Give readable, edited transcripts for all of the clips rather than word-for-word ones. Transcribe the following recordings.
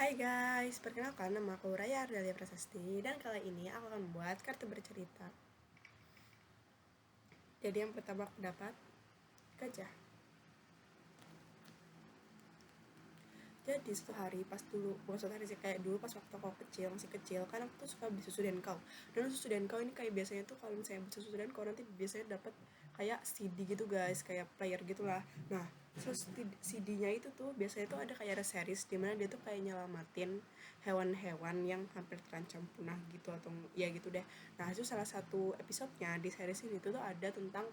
Hai guys, perkenalkan nama aku Raya Ardelia Prasasti dan kali ini aku akan membuat kartu bercerita. Jadi yang pertama aku dapat gajah. Jadi suatu hari pas dulu, bukan suatu hari sih, kayak dulu pas waktu aku kecil, masih kecil, kan aku tuh suka beli susu dan kau. Dan susu dan kau ini kayak biasanya tuh kalau misalnya beli susu dan kau nanti biasanya dapat kayak CD gitu guys, kayak player gitulah. Nah, terus CD-nya itu tuh biasanya tuh ada kayak ada series dimana dia tuh kayak nyelamatin hewan-hewan yang hampir terancam punah gitu atau ya gitu deh. Nah, itu salah satu episodenya di series ini tuh ada tentang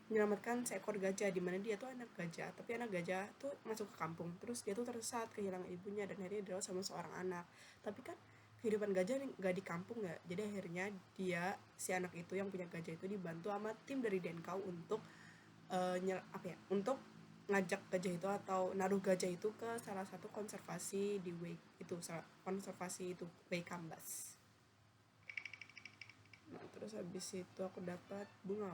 menyelamatkan seekor gajah, di mana dia tuh anak gajah, tapi anak gajah tuh masuk ke kampung, terus dia tuh tersesat, kehilangan ibunya, dan akhirnya dirawat sama seorang anak. Tapi kan kehidupan gajah nggak di kampung ya, jadi akhirnya si anak itu yang punya gajah itu dibantu sama tim dari Denkau untuk untuk ngajak gajah itu atau naruh gajah itu ke salah satu konservasi di Wake itu, konservasi itu Wake Kambas. Nah, terus habis itu aku dapat bunga.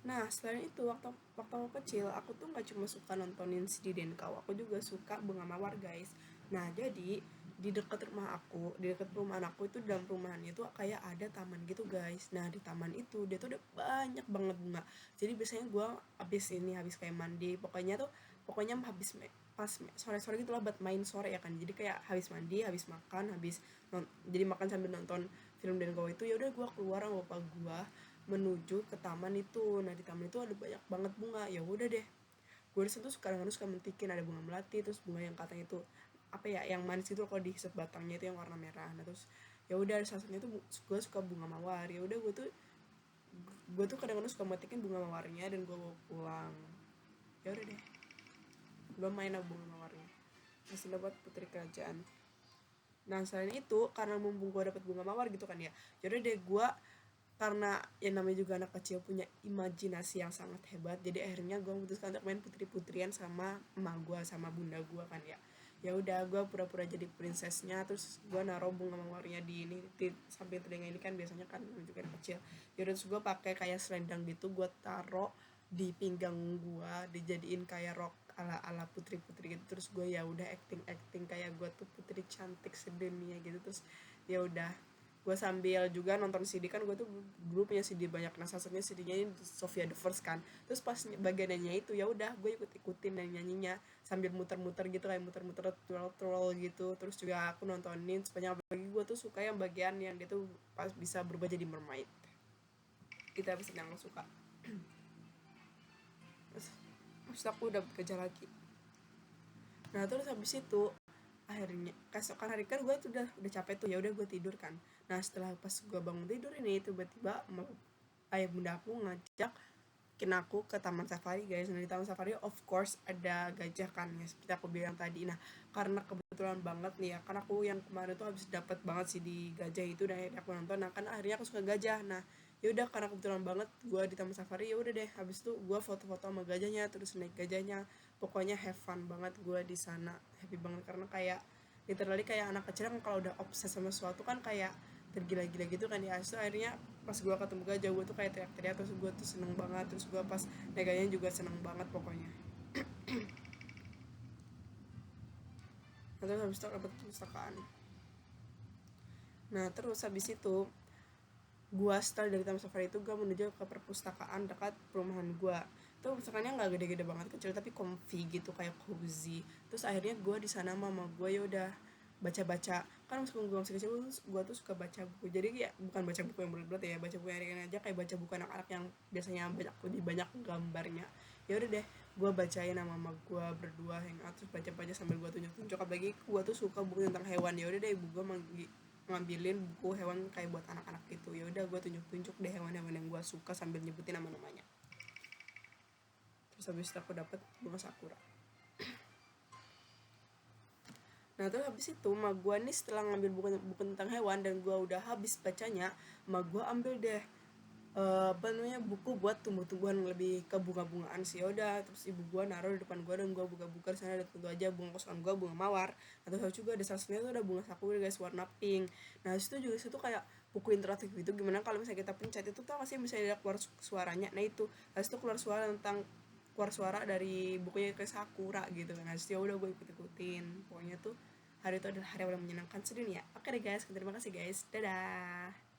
Nah, selain itu waktu aku kecil, aku tuh nggak cuma suka nontonin si Diden Kau, aku juga suka bunga mawar, guys. Nah, jadi di dekat perumahan aku itu, dalam perumahannya itu kayak ada taman gitu, guys. Nah, di taman itu dia tuh udah banyak banget bunga. Jadi biasanya gue habis kayak mandi, pokoknya pas sore-sore gitu lah buat main sore ya kan. Jadi kayak habis mandi, habis makan, jadi makan sambil nonton film Den Kau itu, ya udah gue keluar sama bapak gue menuju ke taman itu. Nah, di taman itu ada banyak banget bunga. Ya udah deh, gue di situ kadang-kadang suka mentikin, ada bunga melati, terus bunga yang katanya itu apa ya, yang manis itu kalau dihisap batangnya itu yang warna merah. Nah, terus ya udah, salah satunya itu gue suka bunga mawar. Ya udah, gue tuh kadang-kadang suka metikin bunga mawarnya dan gue bawa pulang. Ya udah deh, gue main sama bunga mawarnya, masih dapat putri kerajaan. Nah, selain itu, karena mumpung gue dapet bunga mawar gitu kan ya, jadi deh gue, karena yang namanya juga anak kecil punya imajinasi yang sangat hebat, jadi akhirnya gue memutuskan untuk main putri-putrian sama emak gue sama bunda gue kan ya. Ya udah, gue pura-pura jadi princessnya, terus gue naruh bunga mawarnya di samping telinga ini kan, biasanya kan juga anak kecil. Ya terus gue pakai kayak selendang gitu, gue taruh di pinggang gue, dijadiin kayak rok ala ala putri putri gitu. Terus gue ya udah acting acting kayak gue tuh putri cantik sedunia gitu. Terus ya udah, gue sambil juga nonton CD, kan gue tuh dulu punya CD banyak. Nah, salah satunya CD-nya ini Sofia the First kan. Terus pas bagian nyanyi itu, ya udah gue ikut ikutin dan nyanyinya sambil muter-muter gitu, kayak muter-muter twirl gitu. Terus juga aku nontonin sepanjang, apalagi gue tuh suka yang bagian yang dia tuh pas bisa berubah jadi mermaid. Kita episode yang lo suka. Terus aku udah bekerja lagi. Nah, terus habis itu akhirnya keesokan hari kan gue tuh udah capek tuh, ya udah gue tidur kan. Nah, setelah pas gue bangun tidur ini, tiba-tiba ayah bunda aku ngajak aku ke taman safari, guys. Nah, di taman safari of course ada gajah kan, ya seperti aku bilang tadi. Nah, karena kebetulan banget nih ya, kan aku yang kemarin tuh habis dapat banget sih di gajah itu, dan akhirnya aku nonton. Nah, kan akhirnya aku suka gajah. Nah, ya udah, karena kebetulan banget gue di taman safari, ya udah deh, habis itu gue foto-foto sama gajahnya, terus naik gajahnya. Pokoknya have fun banget gue di sana, happy banget, karena kayak literally kayak anak kecil kan kalau udah obses sama sesuatu kan kayak tergila-gila gitu kan ya. So akhirnya pas gue ketemu gajah, gue tuh kayak teriak-teriak, terus gue tuh seneng banget, terus gue pas neganya juga seneng banget pokoknya. Nah, terus habis itu dapat perpustakaan. Nah, terus habis itu gue setelah dari taman safari itu gue menuju ke perpustakaan dekat perumahan gue. Itu perpustakaannya nggak gede-gede banget, kecil tapi comfy gitu, kayak cozy. Terus akhirnya gue di sana mama gue ya udah baca-baca. Kan meskipun gue masih kecil, gue tuh suka baca buku. Jadi ya bukan baca buku yang berat-berat ya, baca buku yang ringan aja, kayak baca buku anak-anak yang biasanya lebih banyak gambarnya. Ya udah deh, gue bacain sama mama gue berdua hangout, terus baca-baca sambil gue tunjuk-tunjuk. Apalagi gue tuh suka buku tentang hewan. Ya udah deh, ibu gue ngambilin buku hewan kayak buat anak-anak gitu. Ya udah, gue tunjuk-tunjuk deh hewan-hewan yang gue suka sambil nyebutin nama-namanya. Terus habis itu aku dapet bunga sakura. Nah, terus habis itu mak gue nih setelah ngambil buku tentang hewan dan gue udah habis bacanya, mak gue ambil deh apa namanya, buku buat tumbuh-tumbuhan lebih ke bunga-bungaan sih. Ya udah, terus ibu gue naruh di depan gue dan gue buka-buka di sana, dan tentu aja bunga kesukaan gue bunga mawar. Atau saya juga ada salah satunya tuh ada bunga sakura, guys, warna pink. Nah, situ juga situ kayak buku interaktif gitu, gimana kalau misalnya kita pencet itu tuh masih bisa ada keluar suaranya. Nah, itu habis itu keluar suara tentang keluar suara dari bukunya ke Sakura gitu kan. Nah, ya udah gue ikut-ikutin. Pokoknya tuh hari itu adalah hari yang paling menyenangkan sedunia. Oke deh guys, terima kasih guys. Dadah.